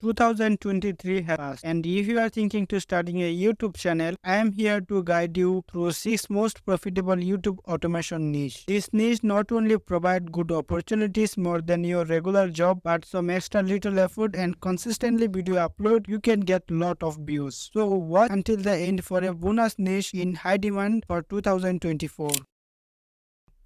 2023 has passed, and if you are thinking to starting a YouTube channel, I am here to guide you through 6 most profitable YouTube automation niche. This niche not only provide good opportunities more than your regular job, but some extra little effort and consistently video upload, you can get lot of views. So watch until the end for a bonus niche in high demand for 2024.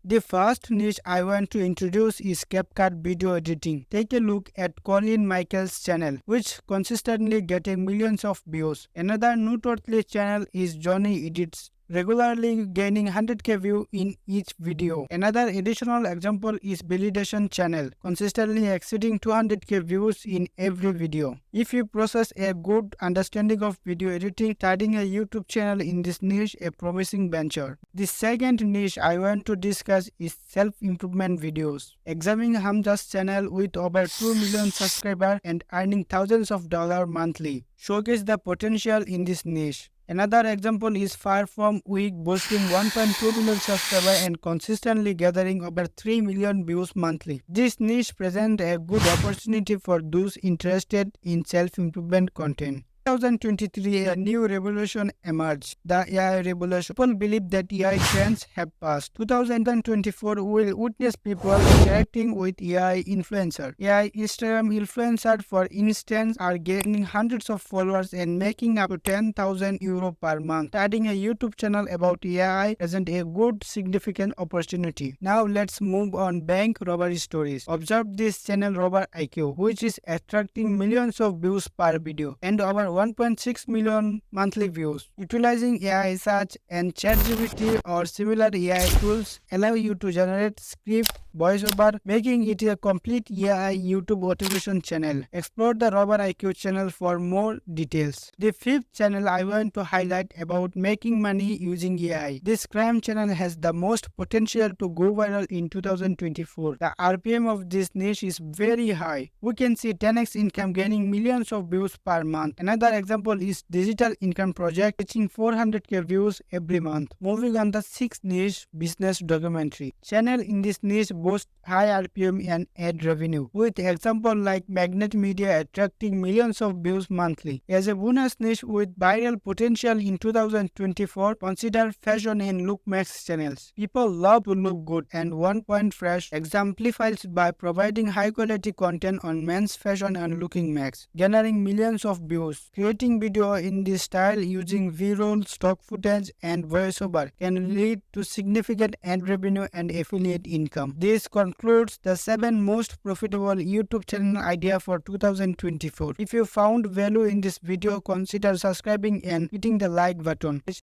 The first niche I want to introduce is CapCut video editing. Take a look at Colin Michael's channel, which consistently getting millions of views. Another noteworthy channel is Johnny Edits, regularly gaining 100k view in each video. Another additional example is Validation channel, consistently exceeding 200k views in every video. If you possess a good understanding of video editing, starting a YouTube channel in this niche a promising venture. The second niche I want to discuss is self-improvement videos. Examining Hamza's channel with over 2 million subscribers and earning thousands of dollars monthly showcase the potential in this niche. Another example is Far From Weak, boasting 1.2 million subscribers and consistently gathering over 3 million views monthly. This niche presents a good opportunity for those interested in self-improvement content. 2023, a new revolution emerged, the AI revolution. People believe that AI trends have passed. 2024 will witness people interacting with AI influencers. AI Instagram influencers, for instance, are gaining hundreds of followers and making up to €10,000 per month. Starting a YouTube channel about AI presents a good, significant opportunity. Now let's move on bank robbery stories. Observe this channel Robber IQ, which is attracting millions of views per video and over 1.6 million monthly views. Utilizing AI search and ChatGPT or similar AI tools allow you to generate script, voiceover, making it a complete AI YouTube automation channel. Explore the Robber IQ channel for more details. The fifth channel I want to highlight about making money using AI. This crime channel has the most potential to go viral in 2024. The RPM of this niche is very high. We can see 10x income gaining millions of views per month. Another example is Digital Income Project, reaching 400k views every month. Moving on, the sixth niche, business documentary. Channel in this niche boasts high RPM and ad revenue, with example like Magnet Media attracting millions of views monthly. As a bonus niche with viral potential in 2024, consider fashion and look max channels. People love to look good, and One Point Fresh exemplifies by providing high quality content on men's fashion and looking max, generating millions of views. Creating video in this style using V-roll, stock footage, and voiceover can lead to significant ad revenue and affiliate income. This concludes the 7 most profitable YouTube channel idea for 2024. If you found value in this video, consider subscribing and hitting the like button.